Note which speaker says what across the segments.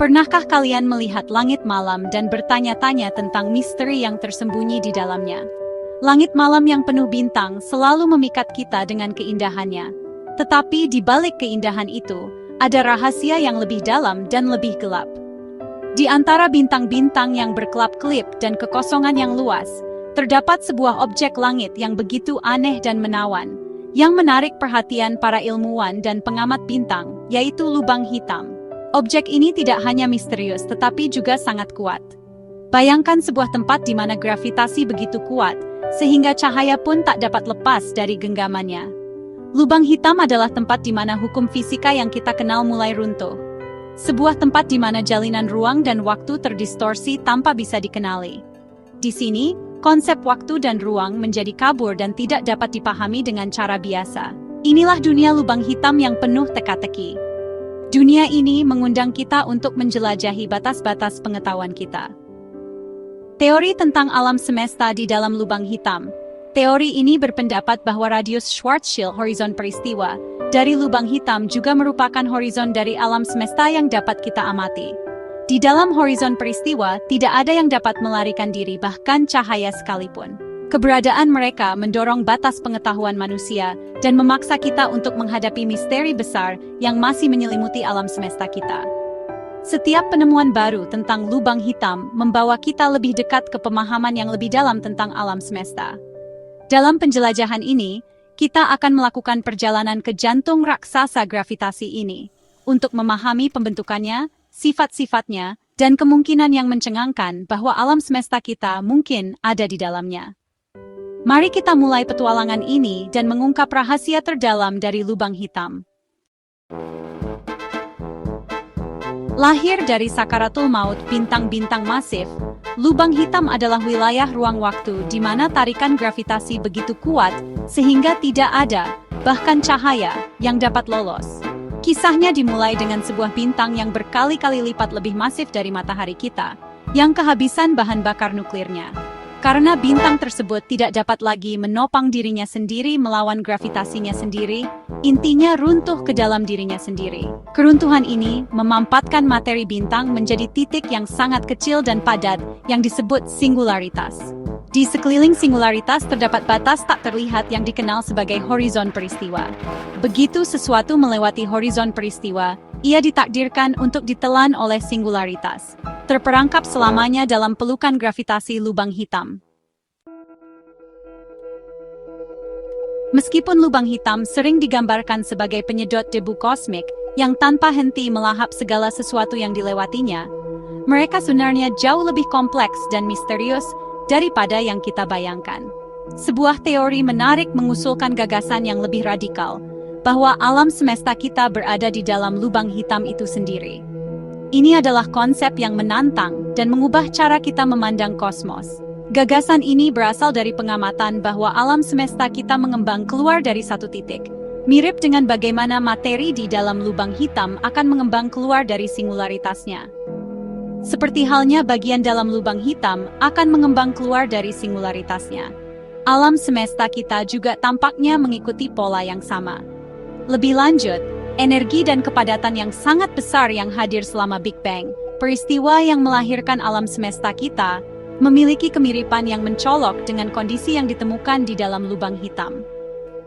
Speaker 1: Pernahkah kalian melihat langit malam dan bertanya-tanya tentang misteri yang tersembunyi di dalamnya? Langit malam yang penuh bintang selalu memikat kita dengan keindahannya. Tetapi di balik keindahan itu, ada rahasia yang lebih dalam dan lebih gelap. Di antara bintang-bintang yang berkelap-kelip dan kekosongan yang luas, terdapat sebuah objek langit yang begitu aneh dan menawan, yang menarik perhatian para ilmuwan dan pengamat bintang, yaitu lubang hitam. Objek ini tidak hanya misterius tetapi juga sangat kuat. Bayangkan sebuah tempat di mana gravitasi begitu kuat, sehingga cahaya pun tak dapat lepas dari genggamannya. Lubang hitam adalah tempat di mana hukum fisika yang kita kenal mulai runtuh. Sebuah tempat di mana jalinan ruang dan waktu terdistorsi tanpa bisa dikenali. Di sini, konsep waktu dan ruang menjadi kabur dan tidak dapat dipahami dengan cara biasa. Inilah dunia lubang hitam yang penuh teka-teki. Dunia ini mengundang kita untuk menjelajahi batas-batas pengetahuan kita. Teori tentang alam semesta di dalam lubang hitam. Teori ini berpendapat bahwa radius Schwarzschild horizon peristiwa dari lubang hitam juga merupakan horizon dari alam semesta yang dapat kita amati. Di dalam horizon peristiwa, tidak ada yang dapat melarikan diri bahkan cahaya sekalipun. Keberadaan mereka mendorong batas pengetahuan manusia dan memaksa kita untuk menghadapi misteri besar yang masih menyelimuti alam semesta kita. Setiap penemuan baru tentang lubang hitam membawa kita lebih dekat ke pemahaman yang lebih dalam tentang alam semesta. Dalam penjelajahan ini, kita akan melakukan perjalanan ke jantung raksasa gravitasi ini untuk memahami pembentukannya, sifat-sifatnya, dan kemungkinan yang mencengangkan bahwa alam semesta kita mungkin ada di dalamnya. Mari kita mulai petualangan ini dan mengungkap rahasia terdalam dari lubang hitam. Lahir dari sakaratul maut bintang-bintang masif, lubang hitam adalah wilayah ruang waktu di mana tarikan gravitasi begitu kuat sehingga tidak ada, bahkan cahaya, yang dapat lolos. Kisahnya dimulai dengan sebuah bintang yang berkali-kali lipat lebih masif dari matahari kita, yang kehabisan bahan bakar nuklirnya. Karena bintang tersebut tidak dapat lagi menopang dirinya sendiri melawan gravitasinya sendiri, intinya runtuh ke dalam dirinya sendiri. Keruntuhan ini memampatkan materi bintang menjadi titik yang sangat kecil dan padat yang disebut singularitas. Di sekeliling singularitas terdapat batas tak terlihat yang dikenal sebagai horizon peristiwa. Begitu sesuatu melewati horizon peristiwa, ia ditakdirkan untuk ditelan oleh singularitas, terperangkap selamanya dalam pelukan gravitasi lubang hitam. Meskipun lubang hitam sering digambarkan sebagai penyedot debu kosmik yang tanpa henti melahap segala sesuatu yang dilewatinya, mereka sebenarnya jauh lebih kompleks dan misterius daripada yang kita bayangkan. Sebuah teori menarik mengusulkan gagasan yang lebih radikal, bahwa alam semesta kita berada di dalam lubang hitam itu sendiri. Ini adalah konsep yang menantang dan mengubah cara kita memandang kosmos. Gagasan ini berasal dari pengamatan bahwa alam semesta kita mengembang keluar dari satu titik, mirip dengan bagaimana materi di dalam lubang hitam akan mengembang keluar dari singularitasnya. Seperti halnya bagian dalam lubang hitam akan mengembang keluar dari singularitasnya. Alam semesta kita juga tampaknya mengikuti pola yang sama. Lebih lanjut, energi dan kepadatan yang sangat besar yang hadir selama Big Bang, peristiwa yang melahirkan alam semesta kita, memiliki kemiripan yang mencolok dengan kondisi yang ditemukan di dalam lubang hitam.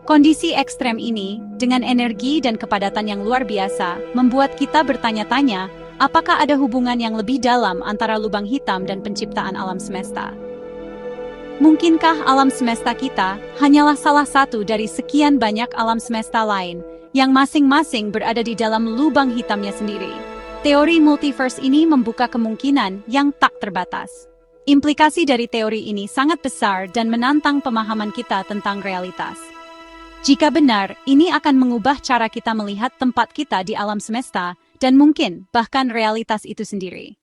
Speaker 1: Kondisi ekstrem ini, dengan energi dan kepadatan yang luar biasa, membuat kita bertanya-tanya, apakah ada hubungan yang lebih dalam antara lubang hitam dan penciptaan alam semesta? Mungkinkah alam semesta kita hanyalah salah satu dari sekian banyak alam semesta lain yang masing-masing berada di dalam lubang hitamnya sendiri? Teori multiverse ini membuka kemungkinan yang tak terbatas. Implikasi dari teori ini sangat besar dan menantang pemahaman kita tentang realitas. Jika benar, ini akan mengubah cara kita melihat tempat kita di alam semesta dan mungkin bahkan realitas itu sendiri.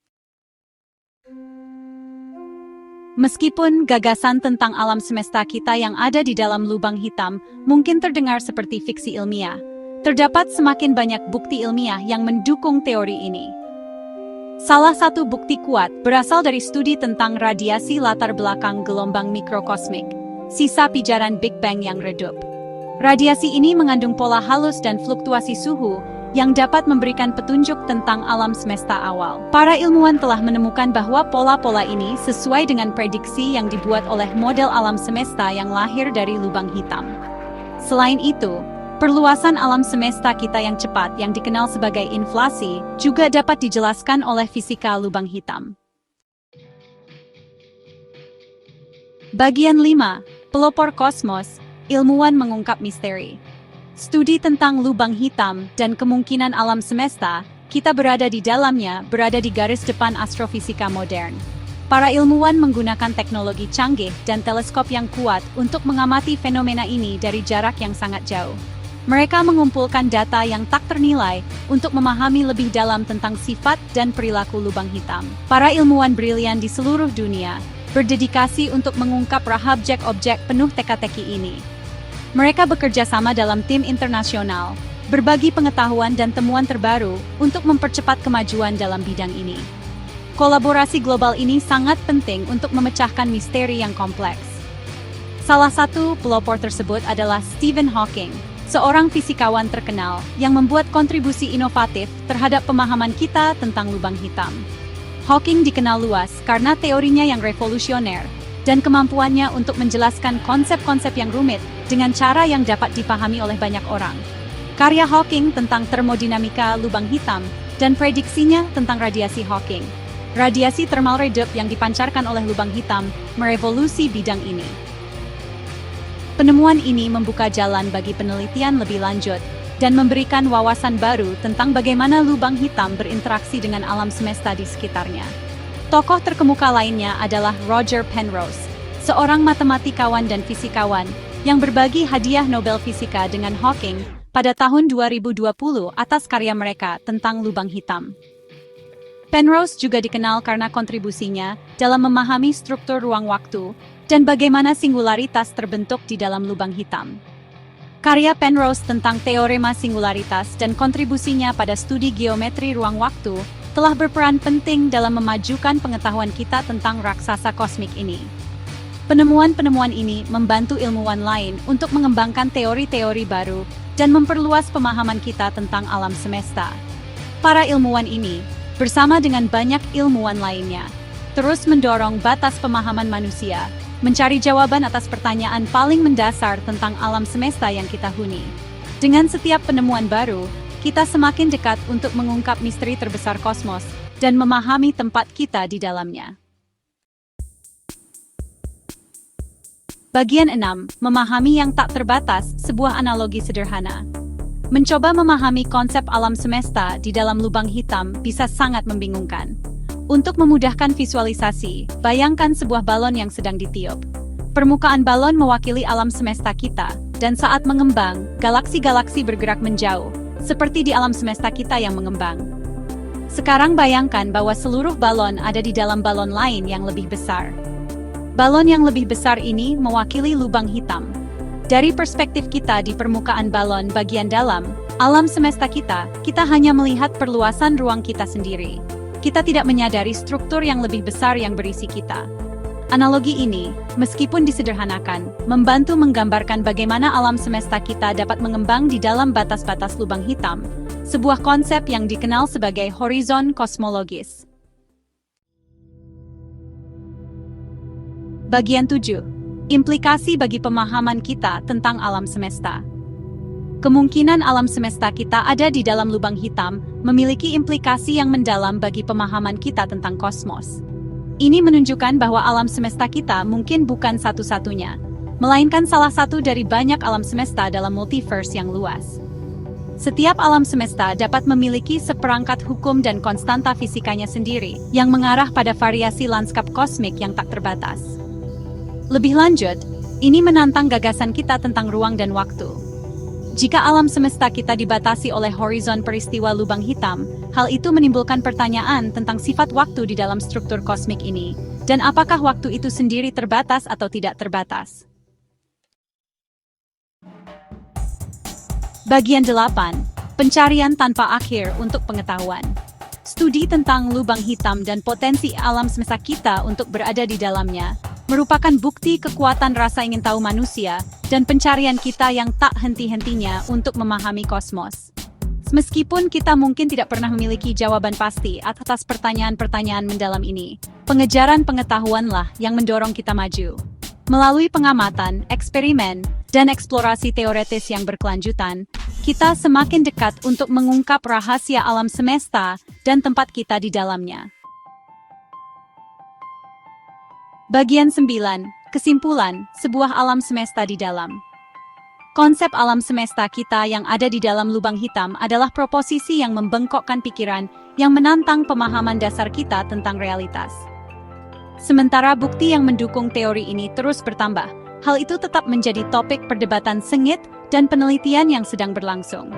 Speaker 1: Meskipun gagasan tentang alam semesta kita yang ada di dalam lubang hitam mungkin terdengar seperti fiksi ilmiah, terdapat semakin banyak bukti ilmiah yang mendukung teori ini. Salah satu bukti kuat berasal dari studi tentang radiasi latar belakang gelombang mikrokosmik, sisa pijaran Big Bang yang redup. Radiasi ini mengandung pola halus dan fluktuasi suhu yang dapat memberikan petunjuk tentang alam semesta awal. Para ilmuwan telah menemukan bahwa pola-pola ini sesuai dengan prediksi yang dibuat oleh model alam semesta yang lahir dari lubang hitam. Selain itu, perluasan alam semesta kita yang cepat yang dikenal sebagai inflasi juga dapat dijelaskan oleh fisika lubang hitam. Bagian 5. Pelopor kosmos, ilmuwan mengungkap misteri. Studi tentang lubang hitam dan kemungkinan alam semesta, kita berada di dalamnya, berada di garis depan astrofisika modern. Para ilmuwan menggunakan teknologi canggih dan teleskop yang kuat untuk mengamati fenomena ini dari jarak yang sangat jauh. Mereka mengumpulkan data yang tak ternilai untuk memahami lebih dalam tentang sifat dan perilaku lubang hitam. Para ilmuwan brilian di seluruh dunia berdedikasi untuk mengungkap objek-objek penuh teka-teki ini. Mereka bekerja sama dalam tim internasional, berbagi pengetahuan dan temuan terbaru untuk mempercepat kemajuan dalam bidang ini. Kolaborasi global ini sangat penting untuk memecahkan misteri yang kompleks. Salah satu pelopor tersebut adalah Stephen Hawking, seorang fisikawan terkenal yang membuat kontribusi inovatif terhadap pemahaman kita tentang lubang hitam. Hawking dikenal luas karena teorinya yang revolusioner dan kemampuannya untuk menjelaskan konsep-konsep yang rumit dengan cara yang dapat dipahami oleh banyak orang. Karya Hawking tentang termodinamika lubang hitam dan prediksinya tentang radiasi Hawking. Radiasi thermal redup yang dipancarkan oleh lubang hitam merevolusi bidang ini. Penemuan ini membuka jalan bagi penelitian lebih lanjut dan memberikan wawasan baru tentang bagaimana lubang hitam berinteraksi dengan alam semesta di sekitarnya. Tokoh terkemuka lainnya adalah Roger Penrose, seorang matematikawan dan fisikawan yang berbagi hadiah Nobel Fisika dengan Hawking pada tahun 2020 atas karya mereka tentang lubang hitam. Penrose juga dikenal karena kontribusinya dalam memahami struktur ruang waktu dan bagaimana singularitas terbentuk di dalam lubang hitam. Karya Penrose tentang teorema singularitas dan kontribusinya pada studi geometri ruang waktu telah berperan penting dalam memajukan pengetahuan kita tentang raksasa kosmik ini. Penemuan-penemuan ini membantu ilmuwan lain untuk mengembangkan teori-teori baru dan memperluas pemahaman kita tentang alam semesta. Para ilmuwan ini, bersama dengan banyak ilmuwan lainnya, terus mendorong batas pemahaman manusia, mencari jawaban atas pertanyaan paling mendasar tentang alam semesta yang kita huni. Dengan setiap penemuan baru, kita semakin dekat untuk mengungkap misteri terbesar kosmos dan memahami tempat kita di dalamnya. Bagian 6. Memahami yang tak terbatas, sebuah analogi sederhana. Mencoba memahami konsep alam semesta di dalam lubang hitam bisa sangat membingungkan. Untuk memudahkan visualisasi, bayangkan sebuah balon yang sedang ditiup. Permukaan balon mewakili alam semesta kita, dan saat mengembang, galaksi-galaksi bergerak menjauh, seperti di alam semesta kita yang mengembang. Sekarang bayangkan bahwa seluruh balon ada di dalam balon lain yang lebih besar. Balon yang lebih besar ini mewakili lubang hitam. Dari perspektif kita di permukaan balon bagian dalam, alam semesta kita hanya melihat perluasan ruang kita sendiri. Kita tidak menyadari struktur yang lebih besar yang berisi kita. Analogi ini, meskipun disederhanakan, membantu menggambarkan bagaimana alam semesta kita dapat mengembang di dalam batas-batas lubang hitam, sebuah konsep yang dikenal sebagai horizon kosmologis. Bagian 7. Implikasi bagi pemahaman kita tentang alam semesta. Kemungkinan alam semesta kita ada di dalam lubang hitam memiliki implikasi yang mendalam bagi pemahaman kita tentang kosmos. Ini menunjukkan bahwa alam semesta kita mungkin bukan satu-satunya, melainkan salah satu dari banyak alam semesta dalam multiverse yang luas. Setiap alam semesta dapat memiliki seperangkat hukum dan konstanta fisikanya sendiri yang mengarah pada variasi lanskap kosmik yang tak terbatas. Lebih lanjut, ini menantang gagasan kita tentang ruang dan waktu. Jika alam semesta kita dibatasi oleh horizon peristiwa lubang hitam, hal itu menimbulkan pertanyaan tentang sifat waktu di dalam struktur kosmik ini, dan apakah waktu itu sendiri terbatas atau tidak terbatas. Bagian 8. Pencarian tanpa akhir untuk pengetahuan. Studi tentang lubang hitam dan potensi alam semesta kita untuk berada di dalamnya merupakan bukti kekuatan rasa ingin tahu manusia dan pencarian kita yang tak henti-hentinya untuk memahami kosmos. Meskipun kita mungkin tidak pernah memiliki jawaban pasti atas pertanyaan-pertanyaan mendalam ini, pengejaran pengetahuanlah yang mendorong kita maju. Melalui pengamatan, eksperimen, dan eksplorasi teoretis yang berkelanjutan, kita semakin dekat untuk mengungkap rahasia alam semesta dan tempat kita di dalamnya. Bagian 9. Kesimpulan, sebuah alam semesta di dalam. Konsep alam semesta kita yang ada di dalam lubang hitam adalah proposisi yang membengkokkan pikiran yang menantang pemahaman dasar kita tentang realitas. Sementara bukti yang mendukung teori ini terus bertambah, hal itu tetap menjadi topik perdebatan sengit dan penelitian yang sedang berlangsung.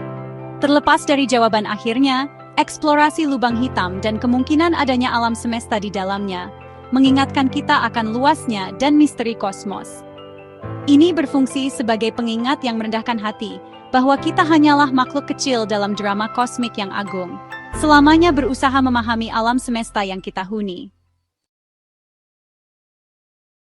Speaker 1: Terlepas dari jawaban akhirnya, eksplorasi lubang hitam dan kemungkinan adanya alam semesta di dalamnya mengingatkan kita akan luasnya dan misteri kosmos. Ini berfungsi sebagai pengingat yang merendahkan hati, bahwa kita hanyalah makhluk kecil dalam drama kosmik yang agung, selamanya berusaha memahami alam semesta yang kita huni.